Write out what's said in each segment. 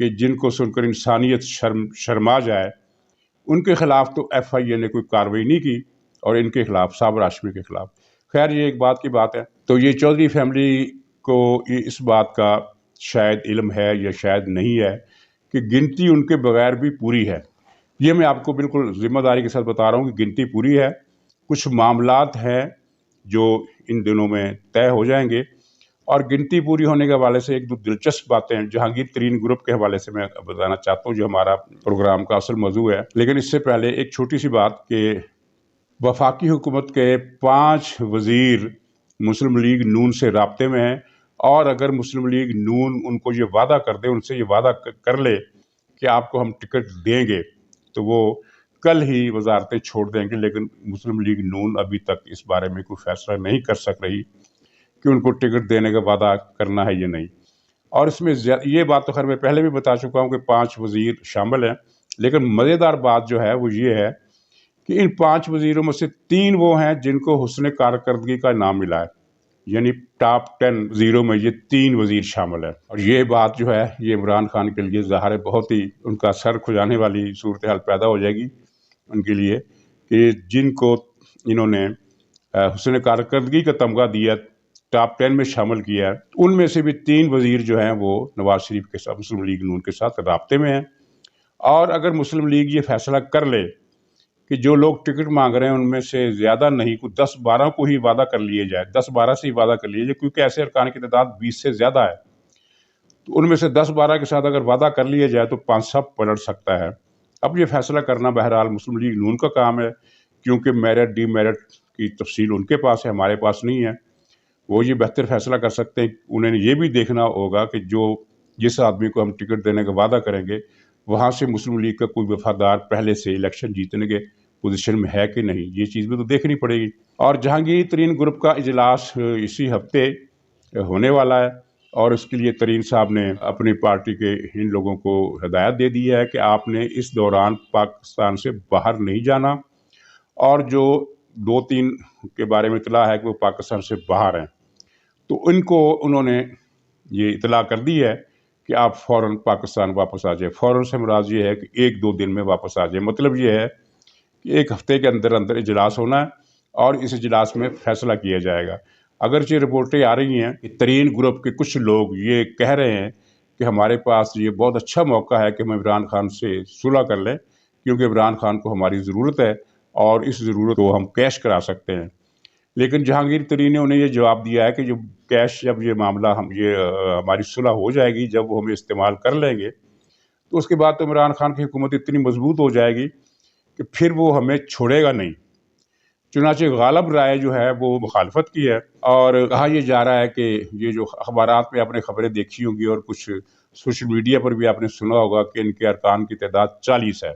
کہ جن کو سن کر انسانیت شرما جائے، ان کے خلاف تو ایف آئی اے نے کوئی کارروائی نہیں کی، اور ان کے خلاف صابر ہاشمی کے خلاف۔ خیر یہ ایک بات کی بات ہے۔ تو یہ چودھری فیملی کو اس بات کا شاید علم ہے یا شاید نہیں ہے کہ گنتی ان کے بغیر بھی پوری ہے۔ یہ میں آپ کو بالکل ذمہ داری کے ساتھ بتا رہا ہوں کہ گنتی پوری ہے۔ کچھ معاملات ہیں جو ان دنوں میں طے ہو جائیں گے، اور گنتی پوری ہونے کے حوالے سے ایک دو دلچسپ باتیں جہانگیر ترین گروپ کے حوالے سے میں بتانا چاہتا ہوں، جو ہمارا پروگرام کا اصل موضوع ہے۔ لیکن اس سے پہلے ایک چھوٹی سی بات کہ وفاقی حکومت کے 5 وزیر مسلم لیگ نون سے رابطے میں ہیں، اور اگر مسلم لیگ نون ان کو یہ وعدہ کر دے، ان سے یہ وعدہ کر لے کہ آپ کو ہم ٹکٹ دیں گے، تو وہ کل ہی وزارتیں چھوڑ دیں گے۔ لیکن مسلم لیگ نون ابھی تک اس بارے میں کوئی فیصلہ نہیں کر سک رہی کہ ان کو ٹکٹ دینے کا وعدہ کرنا ہے یا نہیں۔ اور اس میں یہ بات تو خیر میں پہلے بھی بتا چکا ہوں کہ 5 وزیر شامل ہیں، لیکن مزیدار بات جو ہے وہ یہ ہے کہ ان 5 وزیروں میں سے 3 وہ ہیں جن کو حسن کارکردگی کا انعام ملا ہے، یعنی ٹاپ 10 وزیروں میں یہ 3 وزیر شامل ہیں۔ اور یہ بات جو ہے یہ عمران خان کے لیے ظاہر ہے بہت ہی ان کا سر کھجانے والی صورتحال پیدا ہو جائے گی ان کے لیے، کہ جن کو انہوں نے حسن کارکردگی کا تمغہ دیا، ٹاپ 10 میں شامل کیا ہے، ان میں سے بھی 3 وزیر جو ہیں وہ نواز شریف کے ساتھ، مسلم لیگ نون کے ساتھ رابطے میں ہیں۔ اور اگر مسلم لیگ یہ فیصلہ کر لے کہ جو لوگ ٹکٹ مانگ رہے ہیں ان میں سے زیادہ نہیں، کوئی 10-12 کو ہی وعدہ کر لیے جائے، 10-12 سے ہی وعدہ کر لیے جائے، کیونکہ ایسے ارکان کی تعداد 20 سے زیادہ ہے، تو ان میں سے 10-12 کے ساتھ اگر وعدہ کر لیا جائے تو 5 پلٹ سکتا ہے۔ اب یہ فیصلہ کرنا بہرحال مسلم لیگ نون کا کام ہے، کیونکہ میرٹ ڈی میرٹ کی تفصیل ان کے پاس ہے، ہمارے پاس نہیں ہے۔ وہ یہ بہتر فیصلہ کر سکتے ہیں۔ انہیں یہ بھی دیکھنا ہوگا کہ جس آدمی کو ہم ٹکٹ دینے کا وعدہ کریں گے، وہاں سے مسلم لیگ کا کوئی وفادار پہلے سے الیکشن جیتنے کے پوزیشن میں ہے کہ نہیں، یہ چیز بھی تو دیکھنی پڑے گی۔ اور جہانگیر ترین گروپ کا اجلاس اسی ہفتے ہونے والا ہے، اور اس کے لیے ترین صاحب نے اپنی پارٹی کے ان لوگوں کو ہدایت دے دی ہے کہ آپ نے اس دوران پاکستان سے باہر نہیں جانا، اور جو 2-3 کے بارے میں اطلاع ہے کہ وہ پاکستان سے باہر ہیں، تو ان کو انہوں نے یہ اطلاع کر دی ہے کہ آپ فوراً پاکستان واپس آ جائیں۔ فوراً سے مراد یہ ہے کہ 1-2 دن میں واپس آ جائیں۔ مطلب یہ ہے کہ 1 ہفتے کے اندر اندر اجلاس ہونا ہے، اور اس اجلاس میں فیصلہ کیا جائے گا۔ اگرچہ رپورٹیں آ رہی ہیں کہ ترین گروپ کے کچھ لوگ یہ کہہ رہے ہیں کہ ہمارے پاس یہ بہت اچھا موقع ہے کہ ہم عمران خان سے صلح کر لیں، کیونکہ عمران خان کو ہماری ضرورت ہے، اور اس ضرورت کو ہم کیش کرا سکتے ہیں۔ لیکن جہانگیر ترین نے انہیں یہ جواب دیا ہے کہ جو کیش، جب یہ معاملہ ہماری صلح ہو جائے گی، جب وہ ہمیں استعمال کر لیں گے، تو اس کے بعد تو عمران خان کی حکومت اتنی مضبوط ہو جائے گی کہ پھر وہ ہمیں چھوڑے گا نہیں۔ چنانچہ غالب رائے جو ہے وہ مخالفت کی ہے، اور کہا یہ جا رہا ہے کہ یہ جو اخبارات میں آپ نے خبریں دیکھی ہوں گی، اور کچھ سوشل میڈیا پر بھی آپ نے سنا ہوگا کہ ان کے ارکان کی تعداد 40 ہے۔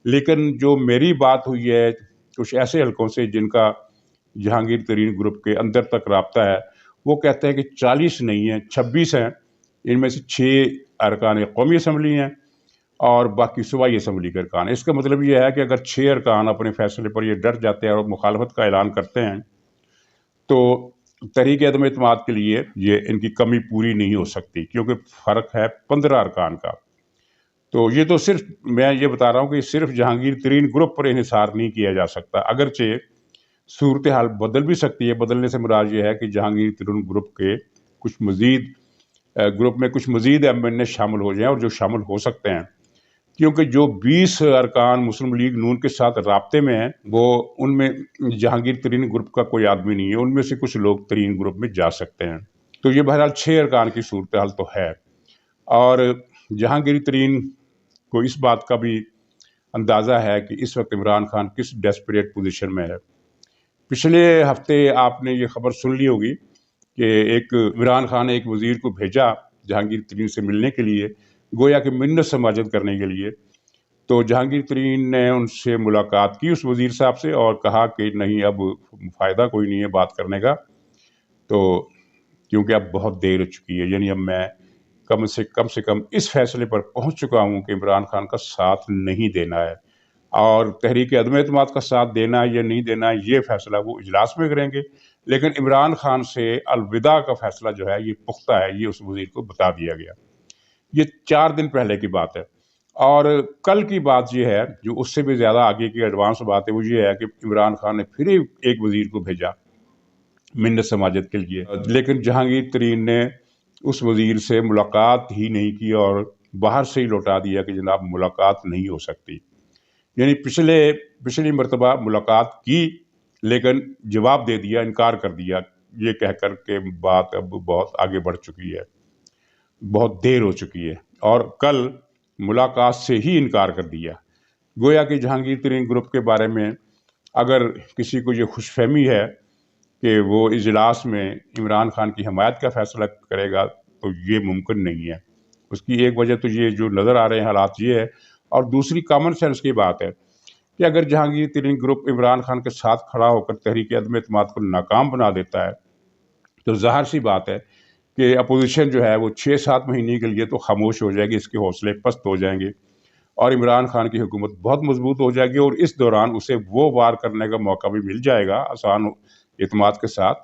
لیکن جو میری بات ہوئی ہے کچھ ایسے حلقوں سے جن کا جہانگیر ترین گروپ کے اندر تک رابطہ ہے، وہ کہتے ہیں کہ 40 نہیں ہیں، 26 ہیں۔ ان میں سے 6 ارکان قومی اسمبلی ہیں، اور باقی صوبائی اسمبلی کے ارکان۔ اس کا مطلب یہ ہے کہ اگر 6 ارکان اپنے فیصلے پر یہ ڈٹ جاتے ہیں اور مخالفت کا اعلان کرتے ہیں، تو تحریک عدم اعتماد کے لیے یہ ان کی کمی پوری نہیں ہو سکتی، کیونکہ فرق ہے 15 ارکان کا۔ تو یہ تو صرف میں یہ بتا رہا ہوں کہ صرف جہانگیر ترین گروپ پر انحصار نہیں کیا جا سکتا، اگرچہ صورتحال بدل بھی سکتی ہے۔ بدلنے سے مراد یہ ہے کہ جہانگیر ترین گروپ کے کچھ مزید ایم این اے شامل ہو جائیں، اور جو شامل ہو سکتے ہیں، کیونکہ جو 20 ارکان مسلم لیگ نون کے ساتھ رابطے میں ہیں، وہ ان میں جہانگیر ترین گروپ کا کوئی آدمی نہیں ہے، ان میں سے کچھ لوگ ترین گروپ میں جا سکتے ہیں۔ تو یہ بہرحال 6 ارکان کی صورتحال تو ہے، اور جہانگیر ترین کو اس بات کا بھی اندازہ ہے کہ اس وقت عمران خان کس ڈیسپریٹ پوزیشن میں ہے۔ پچھلے ہفتے آپ نے یہ خبر سن لی ہوگی کہ عمران خان نے ایک وزیر کو بھیجا جہانگیر ترین سے ملنے کے لیے، گویا کہ منت سماجت کرنے کے لیے۔ تو جہانگیر ترین نے ان سے ملاقات کی، اس وزیر صاحب سے، اور کہا کہ نہیں، اب فائدہ کوئی نہیں ہے بات کرنے کا، تو کیونکہ اب بہت دیر ہو چکی ہے، یعنی اب میں کم سے کم اس فیصلے پر پہنچ چکا ہوں کہ عمران خان کا ساتھ نہیں دینا ہے، اور تحریک عدم اعتماد کا ساتھ دینا ہے یا نہیں دینا ہے یہ فیصلہ وہ اجلاس میں کریں گے، لیکن عمران خان سے الوداع کا فیصلہ جو ہے یہ پختہ ہے، یہ اس وزیر کو بتا دیا گیا۔ یہ 4 دن پہلے کی بات ہے۔ اور کل کی بات یہ ہے جو اس سے بھی زیادہ آگے کی ایڈوانس بات ہے، وہ یہ ہے کہ عمران خان نے پھر ایک وزیر کو بھیجا منت سماجت کے لیے، لیکن جہانگیر ترین نے اس وزیر سے ملاقات ہی نہیں کی اور باہر سے ہی لوٹا دیا کہ جناب ملاقات نہیں ہو سکتی۔ یعنی پچھلی مرتبہ ملاقات کی لیکن جواب دے دیا، انکار کر دیا، یہ کہہ کر کے بات اب بہت آگے بڑھ چکی ہے، بہت دیر ہو چکی ہے، اور کل ملاقات سے ہی انکار کر دیا۔ گویا کہ جہانگیر ترین گروپ کے بارے میں اگر کسی کو یہ خوش فہمی ہے کہ وہ اجلاس میں عمران خان کی حمایت کا فیصلہ کرے گا تو یہ ممکن نہیں ہے۔ اس کی ایک وجہ تو یہ جو نظر آ رہے ہیں حالات یہ ہے، اور دوسری کامن سینس کی بات ہے کہ اگر جہانگیر ترین گروپ عمران خان کے ساتھ کھڑا ہو کر تحریک عدم اعتماد کو ناکام بنا دیتا ہے تو ظاہر سی بات ہے کہ اپوزیشن جو ہے وہ 6-7 مہینے کے لیے تو خاموش ہو جائے گی، اس کے حوصلے پست ہو جائیں گے اور عمران خان کی حکومت بہت مضبوط ہو جائے گی، اور اس دوران اسے وہ وار کرنے کا موقع بھی مل جائے گا آسان اعتماد کے ساتھ۔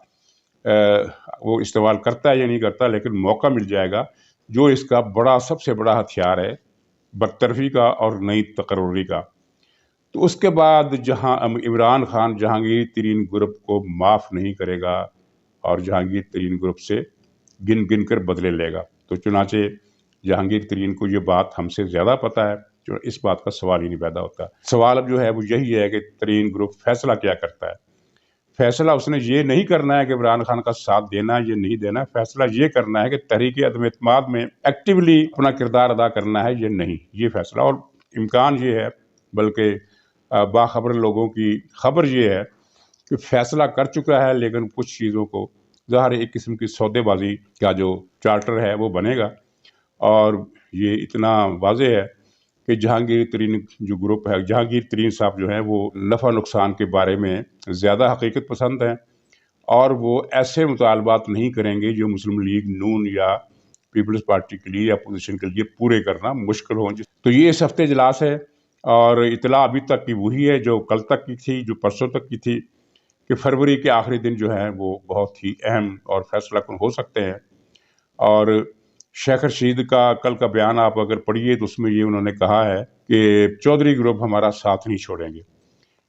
وہ استعمال کرتا ہے یا نہیں کرتا، لیکن موقع مل جائے گا جو اس کا سب سے بڑا ہتھیار ہے، برطرفی کا اور نئی تقرری کا۔ تو اس کے بعد جہاں عمران خان جہانگیر ترین گروپ کو معاف نہیں کرے گا اور جہانگیر ترین گروپ سے گن گن کر بدلے لے گا، تو چنانچہ جہانگیر ترین کو یہ بات ہم سے زیادہ پتہ ہے، جو اس بات کا سوال ہی نہیں پیدا ہوتا۔ سوال اب جو ہے وہ یہی ہے کہ ترین گروپ فیصلہ کیا کرتا ہے۔ فیصلہ اس نے یہ نہیں کرنا ہے کہ عمران خان کا ساتھ دینا ہے یا نہیں دینا، فیصلہ یہ کرنا ہے کہ تحریک عدم اعتماد میں ایکٹیولی اپنا کردار ادا کرنا ہے یا نہیں، یہ فیصلہ۔ اور امکان یہ ہے، بلکہ باخبر لوگوں کی خبر یہ ہے کہ فیصلہ کر چکا ہے، لیکن کچھ چیزوں کو ظاہر ایک قسم کی سودے بازی کا جو چارٹر ہے وہ بنے گا، اور یہ اتنا واضح ہے کہ جہانگیر ترین جو گروپ ہے، جہانگیر ترین صاحب جو ہیں وہ نفع نقصان کے بارے میں زیادہ حقیقت پسند ہیں، اور وہ ایسے مطالبات نہیں کریں گے جو مسلم لیگ نون یا پیپلز پارٹی کے لیے یا اپوزیشن کے لیے پورے کرنا مشکل ہوں۔ تو یہ اس ہفتے اجلاس ہے، اور اطلاع ابھی تک کی وہی ہے جو کل تک کی تھی، جو پرسوں تک کی تھی، کہ فروری کے آخری دن جو ہیں وہ بہت ہی اہم اور فیصلہ کن ہو سکتے ہیں۔ اور شیخ رشید کا کل کا بیان آپ اگر پڑھیے تو اس میں یہ انہوں نے کہا ہے کہ چودھری گروپ ہمارا ساتھ نہیں چھوڑیں گے،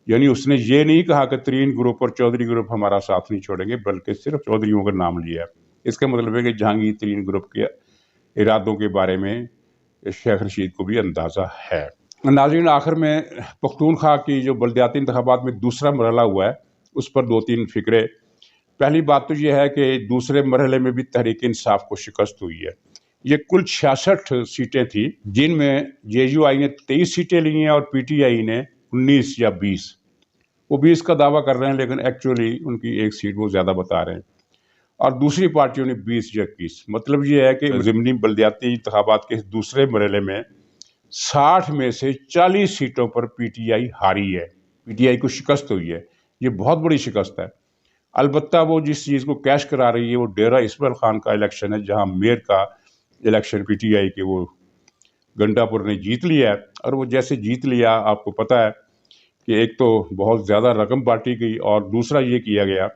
یعنی اس نے یہ نہیں کہا کہ ترین گروپ اور چودھری گروپ ہمارا ساتھ نہیں چھوڑیں گے، بلکہ صرف چودھریوں کا نام لیا ہے۔ اس کا مطلب ہے کہ جہانگیر ترین گروپ کے ارادوں کے بارے میں شیخ رشید کو بھی اندازہ ہے۔ ناظرین، آخر میں پختونخوا کی جو بلدیاتی انتخابات میں دوسرا مرحلہ ہوا ہے اس پر 2-3 فکرے۔ پہلی بات تو یہ ہے کہ دوسرے مرحلے میں بھی تحریک انصاف کو شکست ہوئی ہے۔ یہ کل 66 سیٹیں تھیں، جن میں جے یو آئی نے 23 سیٹیں لی ہیں اور پی ٹی آئی نے 19 یا 20۔ وہ 20 کا دعویٰ کر رہے ہیں، لیکن ایکچولی ان کی ایک سیٹ وہ زیادہ بتا رہے ہیں، اور دوسری پارٹیوں نے 20 یا 21۔ مطلب یہ ہے کہ ضمنی بلدیاتی انتخابات کے دوسرے مرحلے میں 60 میں سے 40 سیٹوں پر پی ٹی آئی ہاری ہے، پی ٹی آئی کو شکست ہوئی ہے۔ یہ بہت بڑی شکست ہے۔ البتہ وہ جس چیز کو کیش کرا رہی ہے وہ ڈیرہ اسماعیل خان کا الیکشن ہے، جہاں میئر کا الیکشن پی ٹی آئی کے وہ گنڈا پور نے جیت لیا ہے، اور وہ جیسے جیت لیا آپ کو پتہ ہے کہ ایک تو بہت زیادہ رقم بانٹی گئی، اور دوسرا یہ کیا گیا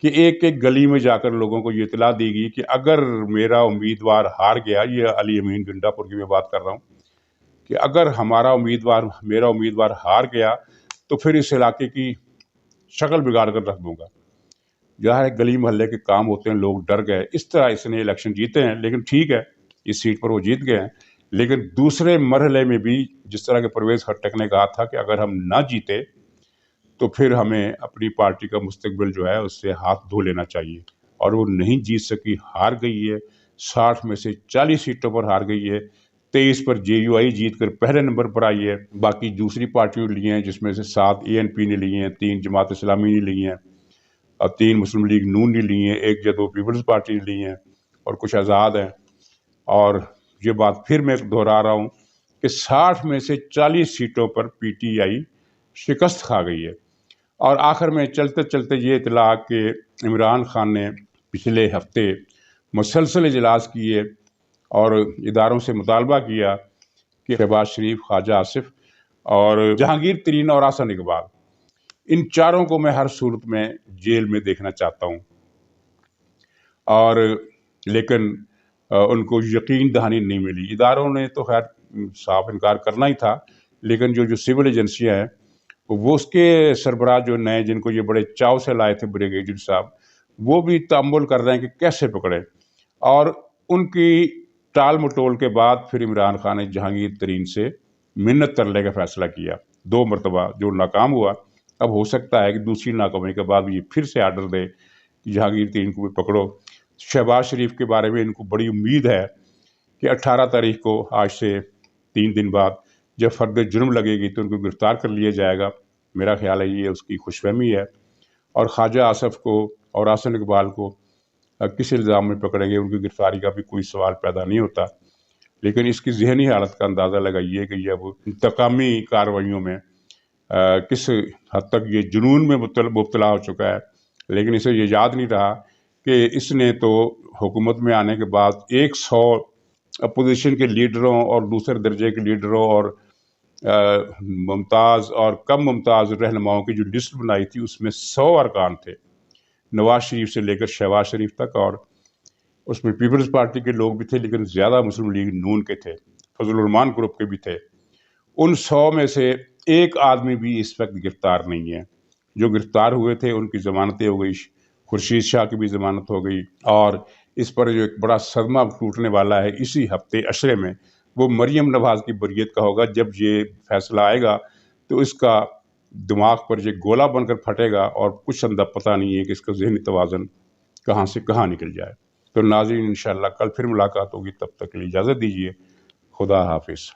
کہ ایک ایک گلی میں جا کر لوگوں کو یہ اطلاع دی گئی کہ اگر میرا امیدوار ہار گیا، یہ علی امین گنڈا پور کی میں بات کر رہا ہوں، کہ اگر میرا امیدوار ہار گیا تو پھر اس علاقے کی شکل بگاڑ کر رکھ دوں گا۔ ظاہر ہے گلی محلے کے کام ہوتے ہیں، لوگ ڈر گئے، اس طرح اس نے الیکشن جیتے ہیں، لیکن ٹھیک ہے اس سیٹ پر وہ جیت گئے ہیں۔ لیکن دوسرے مرحلے میں بھی جس طرح کہ پرویز خٹک نے کہا تھا کہ اگر ہم نہ جیتے تو پھر ہمیں اپنی پارٹی کا مستقبل جو ہے اس سے ہاتھ دھو لینا چاہیے، اور وہ نہیں جیت سکی، ہار گئی ہے۔ 60 میں سے 40 سیٹوں پر ہار گئی ہے، 23 پر جے یو آئی جیت کر پہلے نمبر پر آئی ہے۔ باقی دوسری پارٹیوں نے لی ہیں، جس میں سے 7 اے این پی نے لی ہیں، 3 جماعت اسلامی نے لی ہیں، اور 3 مسلم لیگ نون نے لی ہیں، 1 جدو پیپلز پارٹی نے لی ہیں، اور کچھ آزاد ہیں۔ اور یہ بات پھر میں دہرا رہا ہوں کہ 60 میں سے 40 سیٹوں پر پی ٹی آئی شکست کھا گئی ہے۔ اور آخر میں چلتے چلتے یہ اطلاع کہ عمران خان نے پچھلے ہفتے مسلسل اجلاس کیے اور اداروں سے مطالبہ کیا کہ شہباز شریف، خواجہ آصف اور جہانگیر ترین اور احسن اقبال، ان چاروں کو میں ہر صورت میں جیل میں دیکھنا چاہتا ہوں، اور لیکن ان کو یقین دہانی نہیں ملی۔ اداروں نے تو خیر صاف انکار کرنا ہی تھا، لیکن جو سول ایجنسیاں ہیں وہ اس کے سربراہ جو نئے جن کو یہ بڑے چاؤ سے لائے تھے بریگیڈیئر صاحب، وہ بھی تأمل کر رہے ہیں کہ کیسے پکڑیں، اور ان کی ٹال مٹول کے بعد پھر عمران خان نے جہانگیر ترین سے منت کرنے کا فیصلہ کیا 2 مرتبہ، جو ناکام ہوا۔ اب ہو سکتا ہے کہ دوسری ناکامی کے بعد یہ پھر سے آرڈر دے کہ جہانگیر ترین کو بھی پکڑو۔ شہباز شریف کے بارے میں ان کو بڑی امید ہے کہ 18 تاریخ کو، آج سے 3 دن بعد، جب فرد جرم لگے گی تو ان کو گرفتار کر لیا جائے گا۔ میرا خیال ہے یہ اس کی خوش فہمی ہے، اور خواجہ آصف کو اور احسن اقبال کو کس الزام میں پکڑیں گے، ان کی گرفتاری کا بھی کوئی سوال پیدا نہیں ہوتا، لیکن اس کی ذہنی حالت کا اندازہ لگائیے کہ یہ اب انتقامی کارروائیوں میں کس حد تک یہ جنون میں مبتلا ہو چکا ہے۔ لیکن اسے یہ یاد نہیں رہا کہ اس نے تو حکومت میں آنے کے بعد 100 اپوزیشن کے لیڈروں اور دوسرے درجے کے لیڈروں اور ممتاز اور کم ممتاز رہنماؤں کی جو لسٹ بنائی تھی، اس میں 100 ارکان تھے، نواز شریف سے لے کر شہباز شریف تک، اور اس میں پیپلز پارٹی کے لوگ بھی تھے، لیکن زیادہ مسلم لیگ نون کے تھے، فضل الرحمان گروپ کے بھی تھے۔ ان 100 میں سے ایک آدمی بھی اس وقت گرفتار نہیں ہے۔ جو گرفتار ہوئے تھے ان کی ضمانتیں ہو گئی، خورشید شاہ کی بھی ضمانت ہو گئی، اور اس پر جو ایک بڑا صدمہ ٹوٹنے والا ہے اسی ہفتے عشرے میں، وہ مریم نواز کی بریت کا ہوگا۔ جب یہ فیصلہ آئے گا تو اس کا دماغ پر یہ گولہ بن کر پھٹے گا، اور کچھ اندر پتہ نہیں ہے کہ اس کا ذہنی توازن کہاں سے کہاں نکل جائے۔ تو ناظرین، انشاءاللہ کل پھر ملاقات ہوگی، تب تک کے لیے اجازت دیجیے، خدا حافظ۔